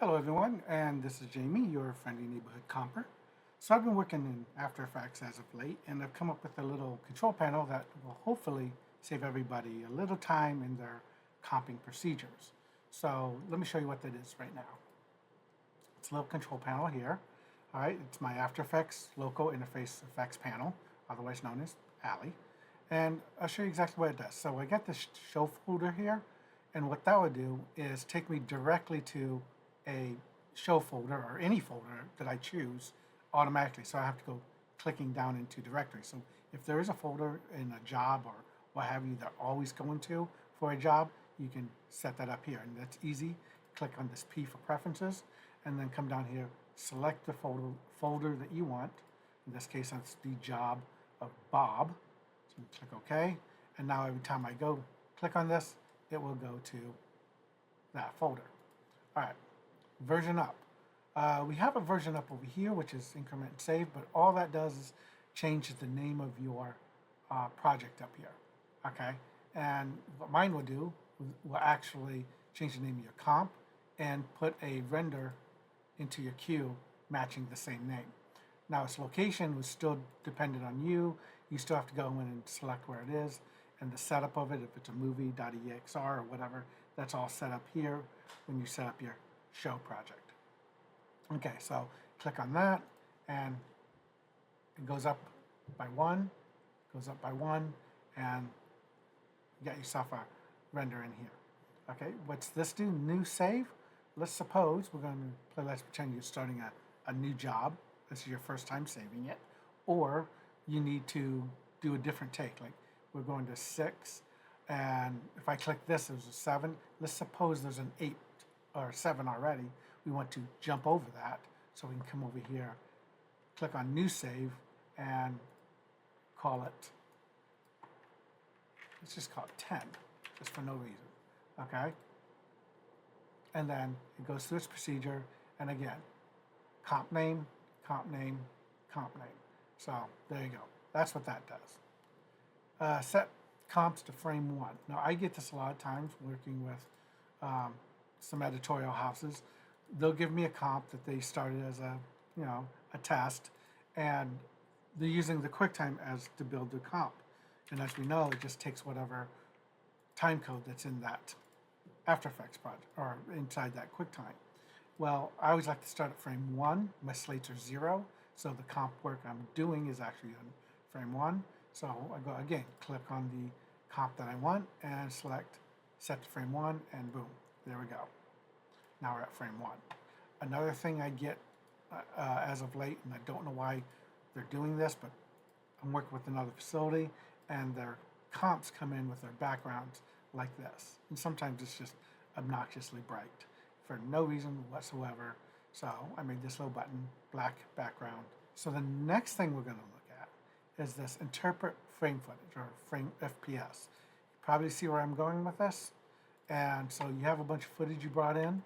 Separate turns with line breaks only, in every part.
Hello everyone, and this is Jamie, your friendly neighborhood comper. So I've been working in After Effects as of late, and I've come up with a little control panel that will hopefully save everybody a little time in their comping procedures. So let me show you what that is right now. It's a little control panel here. All right, it's my After Effects Local Interface Effects panel, otherwise known as ALI. And I'll show you exactly what it does. So I got this show folder here, and what that would do is take me directly to a show folder or any folder that I choose automatically. So I have to go clicking down into directory. So if there is a folder in a job or what have you that always going to for a job, you can set that up here. And that's easy. Click on this P for preferences and then come down here, select the folder that you want. In this case, that's the job of Bob. So click OK. And now every time I go click on this, it will go to that folder. All right, version up. We have a version up over here, which is increment and save, but all that does is changes the name of your project up here. Okay, and what mine will do will actually change the name of your comp and put a render into your queue matching the same name. Now its location was still dependent on you. You still have to go in and select where it is, and the setup of it, if it's a movie.exr or whatever, that's all set up here when you set up your show project. Okay, so click on that, and it goes up by one, and you got yourself a render in here. Okay, what's this do? New save. Let's suppose we're going to play. Let's pretend you're starting a new job. This is your first time saving it, or you need to do a different take. Like we're going to 6, and if I click this, there's a 7. Let's suppose there's an 8 or 7 already. We want to jump over that, so we can come over here, click on New Save, and call it. Let's just call it 10, just for no reason. Okay. And then it goes through its procedure, and again, comp name, comp name, comp name. So there you go. That's what that does. Set comps to frame 1. Now I get this a lot of times working with some editorial houses. They'll give me a comp that they started as a test, and they're using the QuickTime as to build the comp. And as we know, it just takes whatever time code that's in that After Effects project or inside that QuickTime. Well, I always like to start at frame 1. My slates are 0, so the comp work I'm doing is actually on frame 1. So I go again, click on the comp that I want and select set to frame 1, and boom, there we go. Now we're at frame 1. Another thing I get as of late, and I don't know why they're doing this, but I'm working with another facility, and their comps come in with their backgrounds like this. And sometimes it's just obnoxiously bright for no reason whatsoever. So I made this little button, black background. So the next thing we're going to look at is this interpret frame footage or frame FPS. You probably see where I'm going with this. And so you have a bunch of footage you brought in.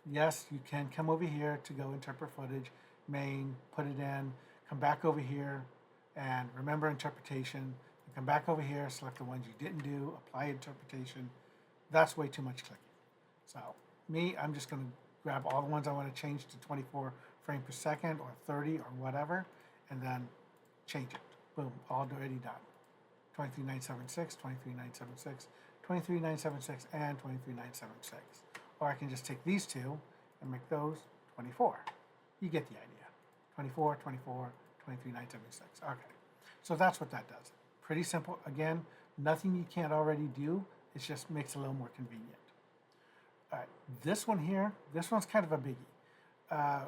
Yes, you can come over here to go interpret footage, main, put it in, come back over here and remember interpretation. Come back over here, select the ones you didn't do, apply interpretation. That's way too much clicking. So me, I'm just going to grab all the ones I want to change to 24 frames per second or 30 or whatever, and then change it. Boom, already done. 23976, 23976, 23976, and 23976. Or I can just take these two and make those 24. You get the idea. 24, 24, 23976. Okay, so that's what that does. Pretty simple. Again, nothing you can't already do. It just makes it a little more convenient. All right, this one here, this one's kind of a biggie.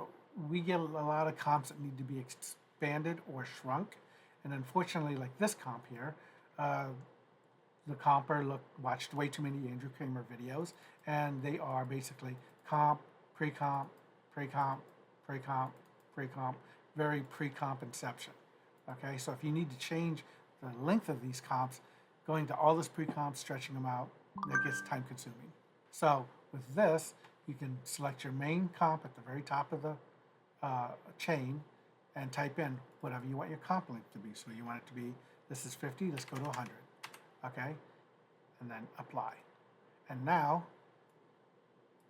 We get a lot of comps that need to be expanded or shrunk. And unfortunately, like this comp here, the comper watched way too many Andrew Kramer videos, and they are basically comp, pre-comp, pre-comp, pre-comp, pre-comp, very pre-comp inception. Okay, so if you need to change the length of these comps, going to all this pre-comp, stretching them out, that gets time consuming. So with this, you can select your main comp at the very top of the chain and type in whatever you want your comp length to be. So you want it to be, this is 50, let's go to 100. Okay, and then apply. And now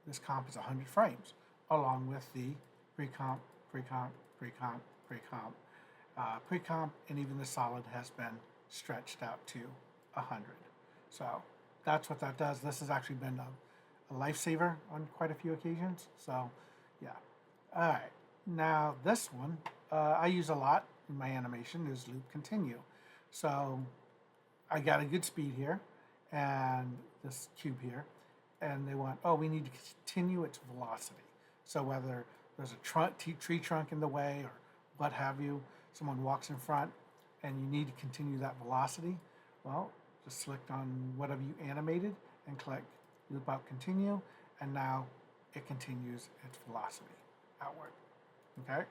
this comp is 100 frames. along with the pre-comp, pre-comp, pre-comp, pre-comp, pre-comp, and even the solid has been stretched out to 100. So that's what that does. This has actually been a lifesaver on quite a few occasions. So yeah. All right. Now this one I use a lot in my animation is loop continue. So I got a good speed here and this cube here, and they want, oh, we need to continue its velocity. So whether there's a tree trunk in the way or what have you, someone walks in front and you need to continue that velocity, well, just select on whatever you animated and click loop out continue, and now it continues its velocity outward. Okay?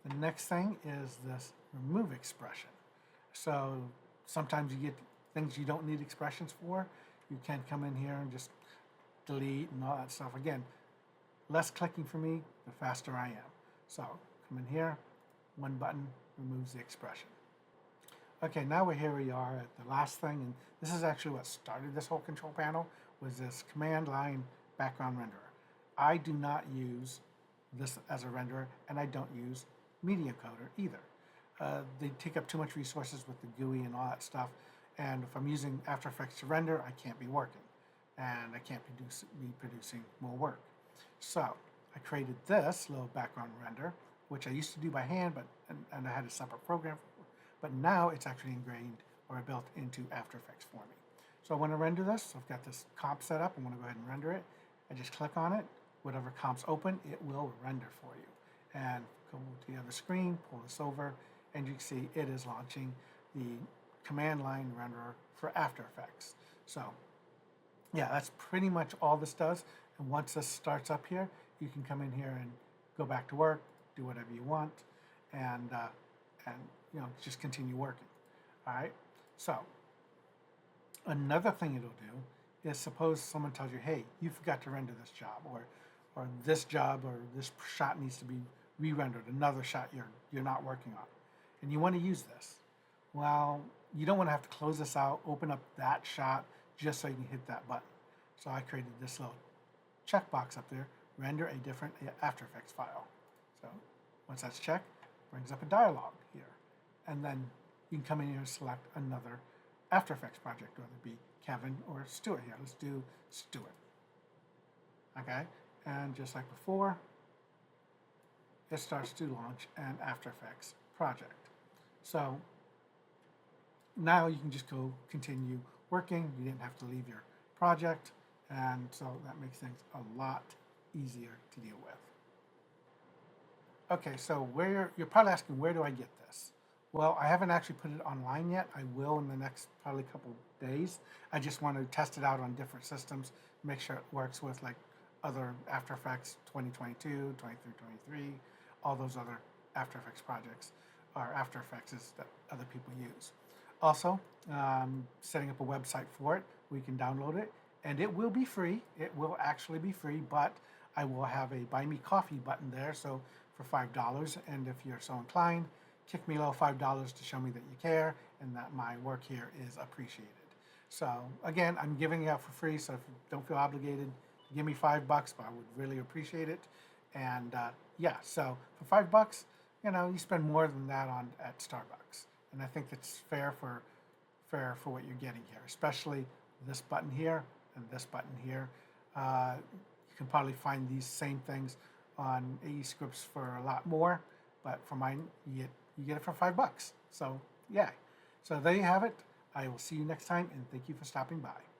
The next thing is this remove expression. So sometimes you get things you don't need expressions for. You can come in here and just delete and all that stuff. Again, less clicking for me, the faster I am. So come in here, one button removes the expression. Okay, now we are at the last thing, and this is actually what started this whole control panel, was this command line background renderer. I do not use this as a renderer, and I don't use media coder either. They take up too much resources with the GUI and all that stuff, and if I'm using After Effects to render, I can't be working, and I can't be producing more work. So I created this little background render, which I used to do by hand, and I had a separate program for, but now it's actually ingrained or built into After Effects for me. So I want to render this. So I've got this comp set up. I want to go ahead and render it. I just click on it. Whatever comp's open, it will render for you. And go to the other screen, pull this over, and you can see it is launching the command line renderer for After Effects. So yeah, that's pretty much all this does. And once this starts up here, you can come in here and go back to work, do whatever you want, and you know, just continue working. All right. So another thing it'll do is, suppose someone tells you, hey, you forgot to render this job, or this job or this shot needs to be re-rendered, another shot you're not working on, and you want to use this. Well, you don't want to have to close this out, open up that shot just so you can hit that button. So I created this little checkbox up there, render a different After Effects file. So once that's checked, it brings up a dialog here. And then you can come in here and select another After Effects project, whether it be Kevin or Stuart here. Let's do Stuart. Okay, and just like before, it starts to launch an After Effects project. So now you can just go continue working. You didn't have to leave your project, and so that makes things a lot easier to deal with. Okay, so you're probably asking, where do I get this? Well, I haven't actually put it online yet. I will in the next probably couple days. I just want to test it out on different systems, make sure it works with like other After Effects 2022, 23, 23, all those other After Effects projects or After Effects that other people use. Also, setting up a website for it, we can download it, and it will be free. It will actually be free, but I will have a Buy Me Coffee button there, so for $5, and if you're so inclined, kick me a little $5 to show me that you care and that my work here is appreciated. So again, I'm giving it out for free, so if you don't feel obligated, give me $5, but I would really appreciate it. And yeah, so for $5, you know, you spend more than that at Starbucks, and I think that's fair for what you're getting here, especially this button here and this button here. You can probably find these same things on AE scripts for a lot more, but for mine, you get it for $5. So yeah, so there you have it. I will see you next time, and thank you for stopping by.